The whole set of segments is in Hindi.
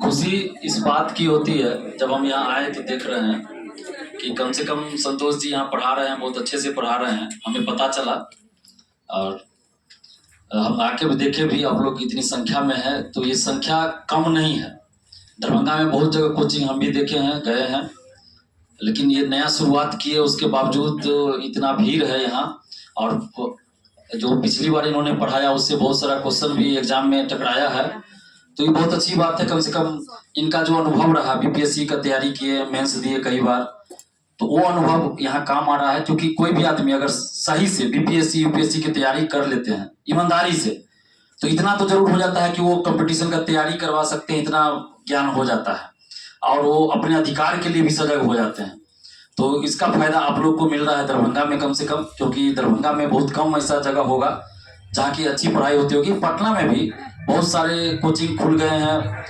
खुशी इस बात की होती है, जब हम यहाँ आए तो देख रहे हैं कि कम से कम संतोष जी यहाँ पढ़ा रहे हैं, बहुत अच्छे से पढ़ा रहे हैं, हमें पता चला। और हम आके भी देखे भी, आप लोग इतनी संख्या में है तो ये संख्या कम नहीं है। दरभंगा में बहुत जगह कोचिंग हम भी देखे हैं, गए हैं, लेकिन ये नया शुरुआत किए उसके बावजूद इतना भीड़ है यहाँ। और जो पिछली बार इन्होंने पढ़ाया उससे बहुत सारा क्वेश्चन भी एग्जाम में टकराया है, तो ये बहुत अच्छी बात है। कम से कम इनका जो अनुभव रहा, बीपीएससी का तैयारी किए, मेंस दिए कई बार, तो वो अनुभव यहाँ काम आ रहा है। क्योंकि कोई भी आदमी अगर सही से बीपीएससी यूपीएससी की तैयारी कर लेते हैं ईमानदारी से, तो इतना तो जरूर हो जाता है कि वो कंपटीशन का तैयारी करवा सकते हैं, इतना ज्ञान हो जाता है और वो अपने अधिकार के लिए भी सजग हो जाते हैं। तो इसका फायदा आप लोग को मिल रहा है दरभंगा में कम से कम, क्योंकि दरभंगा में बहुत कम ऐसा जगह होगा जहाँ की अच्छी पढ़ाई होती होगी। पटना में भी बहुत सारे कोचिंग खुल गए हैं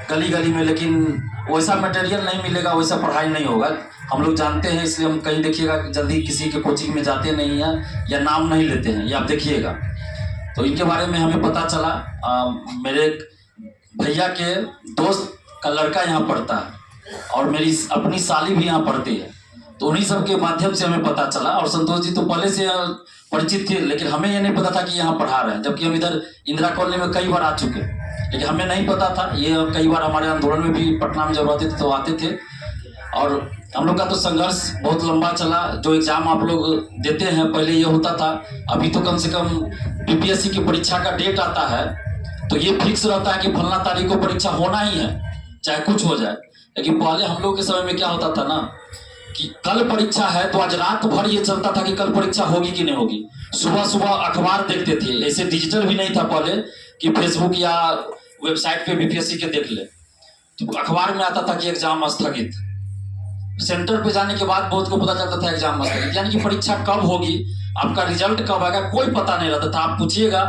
गली गली में, लेकिन वैसा मटेरियल नहीं मिलेगा, वैसा पढ़ाई नहीं होगा। हम लोग जानते हैं, इसलिए हम कहीं देखिएगा जल्दी किसी के कोचिंग में जाते नहीं हैं या नाम नहीं लेते हैं, ये आप देखिएगा। तो इनके बारे में हमें पता चला, मेरे भैया के दोस्त का लड़का यहाँ पढ़ता है और मेरी अपनी साली भी यहाँ पढ़ती है, तो उन्हीं सब के माध्यम से हमें पता चला। और संतोष जी तो पहले से परिचित थे, लेकिन हमें ये नहीं पता था कि यहाँ पढ़ा रहे हैं, जबकि हम इधर इंदिरा कॉलोनी में कई बार आ चुके, लेकिन हमें नहीं पता था। ये कई बार हमारे आंदोलन में भी पटना में जब आते थे तो आते थे। और हम लोग का तो संघर्ष बहुत लंबा चला। जो एग्जाम आप लोग देते हैं, पहले ये होता था, अभी तो कम से कम बीपीएससी की परीक्षा का डेट आता है तो ये फिक्स रहता है कि फलना तारीख को परीक्षा होना ही है, चाहे कुछ हो जाए। लेकिन पहले हम लोग के समय में क्या होता था ना, कि कल परीक्षा है तो आज रात भर ये चलता था कि कल परीक्षा होगी कि नहीं होगी। सुबह सुबह अखबार देखते थे, ऐसे डिजिटल भी नहीं था पहले कि फेसबुक या वेबसाइट पे बीपीएससी के देख ले, तो अखबार में आता था कि एग्जाम स्थगित। सेंटर पे जाने के बाद बहुत को पता चलता था एग्जाम स्थगित, यानी कि परीक्षा कब होगी, आपका रिजल्ट कब आएगा, कोई पता नहीं रहता था। आप पूछिएगा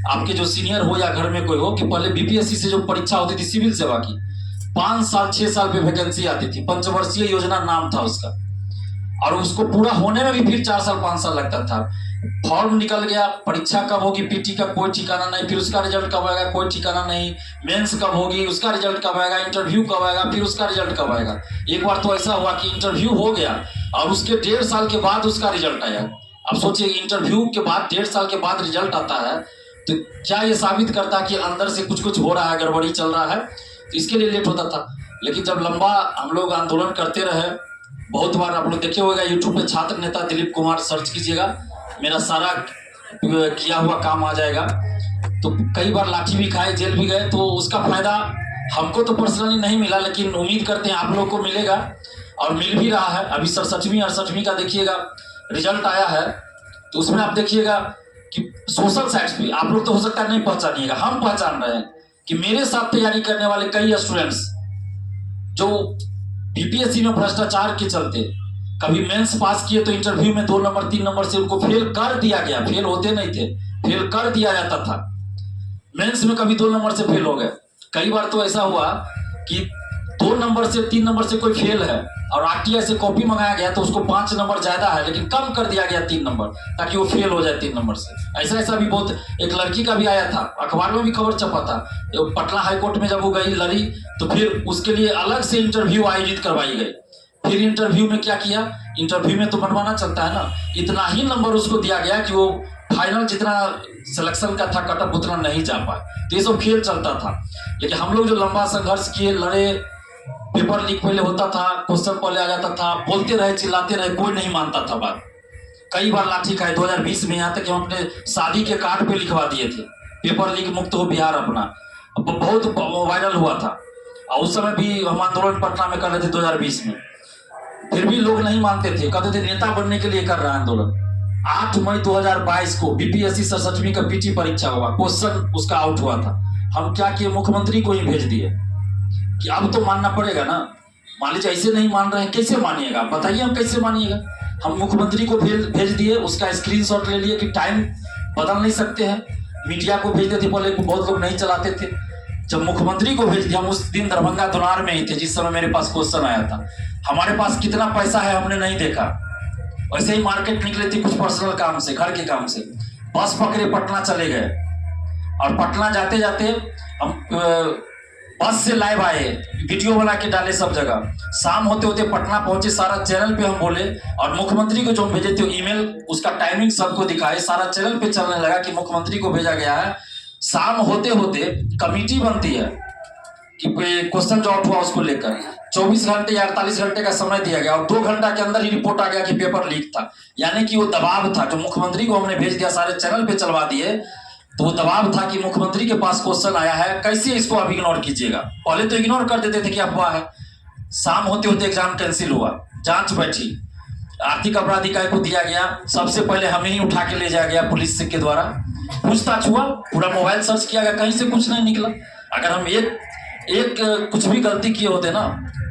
आपके जो सीनियर हो या घर में कोई हो कि पहले बीपीएससी से जो परीक्षा होती थी सिविल सेवा की, 5 साल 6 साल पे वैकेंसी आती थी, पंचवर्षीय योजना नाम था उसका, और उसको पूरा होने में भी फिर 4 साल 5 साल लगता था। फॉर्म निकल गया, परीक्षा कब होगी पीटी का कोई ठिकाना नहीं, फिर उसका रिजल्ट कब आएगा कोई ठिकाना नहीं, मेंस कब होगी उसका रिजल्ट कब आएगा, इंटरव्यू कब आएगा फिर उसका रिजल्ट कब आएगा। एक बार तो ऐसा हुआ कि इंटरव्यू हो गया और उसके 1.5 साल के बाद उसका रिजल्ट आया। अब सोचिए, इंटरव्यू के बाद 1.5 साल के बाद रिजल्ट आता है, तो क्या ये साबित करता है कि अंदर से कुछ कुछ हो रहा है, गड़बड़ी चल रहा है, तो इसके लिए लेट होता था। लेकिन जब लंबा हम लोग आंदोलन करते रहे, बहुत बार आप लोग देखे होगा यूट्यूब पे छात्र नेता दिलीप कुमार सर्च कीजिएगा, मेरा सारा किया हुआ काम आ जाएगा। तो कई बार लाठी भी खाए, जेल भी गए, तो उसका फायदा हमको तो पर्सनली नहीं मिला, लेकिन उम्मीद करते हैं आप लोग को मिलेगा और मिल भी रहा है। अभी 67वीं 68वीं का देखिएगा रिजल्ट आया है, तो उसमें आप देखिएगा कि सोशल साइट्स पे आप लोग तो हो सकता है नहीं पहचानिएगा, हम पहचान रहे हैं कि मेरे साथ तैयारी करने वाले कई स्टूडेंट्स जो बीपीएससी में भ्रष्टाचार के चलते कभी मेंस पास किए तो इंटरव्यू में 2 नंबर 3 नंबर से उनको फेल कर दिया गया, फेल होते नहीं थे, फेल कर दिया जाता था। मेंस में कभी 2 नंबर से फेल हो गए। कई बार तो ऐसा हुआ कि 2 नंबर से 3 नंबर से कोई फेल है और आरटीआई से कॉपी मंगाया गया तो उसको 5 नंबर ज्यादा है, लेकिन कम कर दिया गया 3 नंबर, ताकि वो फेल हो जाए 3 नंबर से। ऐसा भी बहुत, एक लड़की का भी आया था, अखबार में भी खबर छपा था, पटना हाईकोर्ट में जब वो गई लड़ी तो फिर उसके लिए अलग से इंटरव्यू आयोजित करवाई गई। फिर इंटरव्यू में क्या किया, इंटरव्यू में तो मनमाना चलता है ना, इतना ही नंबर उसको दिया गया कि वो फाइनल जितना सिलेक्शन का था कटअप उतना नहीं जा पाए, तो ये सब खेल चलता था। लेकिन हम लोग जो लंबा संघर्ष किए, लड़े, पेपर लीक पहले होता था, क्वेश्चन पहले आ जाता था, बोलते रहे, चिल्लाते रहे, कोई नहीं मानता था बात। कई बार लाठी खाए। 2020 में यहाँ तक कि हम अपने शादी के कार्ड पे लिखवा दिए थे, पेपर लीक मुक्त हो बिहार अपना, बहुत वायरल हुआ था। और उस समय भी हम आंदोलन पटना में कर रहे थे 2020 में, फिर भी लोग नहीं मानते थे, कहते थे नेता बनने के लिए कर रहा है आंदोलन। 8 मई 2022 को बीपीएससी 67वीं का पीटी परीक्षा हुआ, क्वेश्चन उसका आउट हुआ था। हम क्या किए, मुख्यमंत्री को ही भेज दिए कि अब तो मानना पड़ेगा ना। मान लीजिए ऐसे नहीं मान रहे हैं, कैसे मानिएगा, बताइए हम कैसे मानिएगा। हम मुख्यमंत्री को भेज दिए, उसका स्क्रीनशॉट ले लिए कि टाइम बदल नहीं सकते हैं, मीडिया को भेज देते, पहले बहुत लोग नहीं चलाते थे। जब मुख्यमंत्री को भेज दिया, हम उस दिन दरभंगा दोनार में ही थे जिस समय मेरे पास क्वेश्चन आया था। हमारे पास कितना पैसा है हमने नहीं देखा, वैसे ही मार्केट निकले थे कुछ पर्सनल काम से, घर के काम से, बस पकड़े पटना चले गए। और पटना जाते जाते हम बस से लाइव आए, वीडियो बना के डाले सब जगह। शाम होते होते पटना पहुंचे, सारा चैनल पे हम बोले, और मुख्यमंत्री को जो हम भेजे थे ईमेल, उसका टाइमिंग सबको दिखाए, सारा चैनल पे चलने लगा कि मुख्यमंत्री को भेजा गया है। शाम होते होते कमिटी बनती है कि क्वेश्चन जो हुआ उसको लेकर 24 घंटे या 48 घंटे का समय दिया गया, और 2 घंटा के अंदर ही रिपोर्ट आ गया कि पेपर लीक था। यानी कि वो दबाव था, जो मुख्यमंत्री को हमने भेज दिया, सारे चैनल पे चलवा दिए, तो वो दबाव था कि मुख्यमंत्री के पास क्वेश्चन आया है, कैसे इसको आप इग्नोर कीजिएगा। पहले तो इग्नोर कर देते थे कि अफवाह है। शाम होते होते एग्जाम कैंसिल हुआ, जांच बैठी, आर्थिक अपराध इकाई को दिया गया, सबसे पहले हमें ही उठा के ले जाया गया पुलिस के द्वारा, पूछताछ हुआ, पूरा मोबाइल सर्च किया गया, कहीं से कुछ नहीं निकला। अगर हम एक कुछ भी गलती किए होते ना,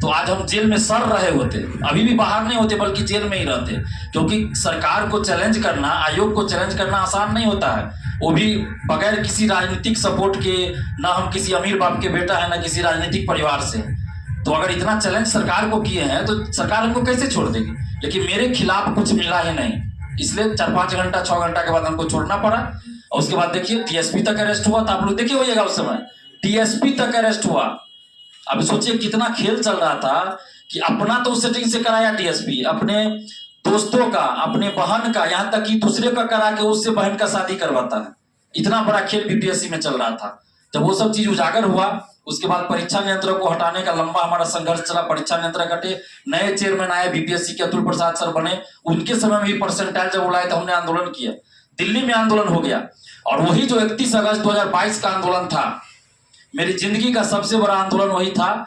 तो आज हम जेल में सड़ रहे होते, अभी भी बाहर नहीं होते बल्कि जेल में ही रहते। क्योंकि सरकार को चैलेंज करना, आयोग को चैलेंज करना आसान नहीं होता है, वो भी बगैर किसी राजनीतिक सपोर्ट के। ना हम किसी अमीर बाप के बेटा है, ना किसी राजनीतिक परिवार से। तो अगर इतना चैलेंज सरकार को किए हैं तो सरकार हमको कैसे छोड़ देगी। लेकिन मेरे खिलाफ कुछ मिला ही नहीं, इसलिए 4-5 घंटा 6 घंटा के बाद हमको छोड़ना पड़ा। और उसके बाद देखिए टीएसपी तक अरेस्ट हुआ था, आप लोग देखे होइएगा उस समय टीएसपी तक अरेस्ट हुआ। अब सोचिए कितना खेल चल रहा था कि अपना तो सेटिंग से कराया टीएसपी, अपने दोस्तों का, अपने बहन का, यहाँ तक कि दूसरे का करा के उससे बहन का शादी करवाता है। इतना बड़ा खेल बीपीएससी में चल रहा था। जब वो सब चीज उजागर हुआ, उसके बाद परीक्षा नियंत्रक को हटाने का लंबा हमारा संघर्ष चला। परीक्षा नियंत्रक हटे, नए चेयरमैन आए, बीपीएससी के अतुल प्रसाद सर बने। उनके समय में भी परसेंटाइल जब उड़ाए तो हमने आंदोलन किया, दिल्ली में आंदोलन हो गया। और वही जो 31 अगस्त 2022 का आंदोलन था, मेरी जिंदगी का सबसे बड़ा आंदोलन वही था।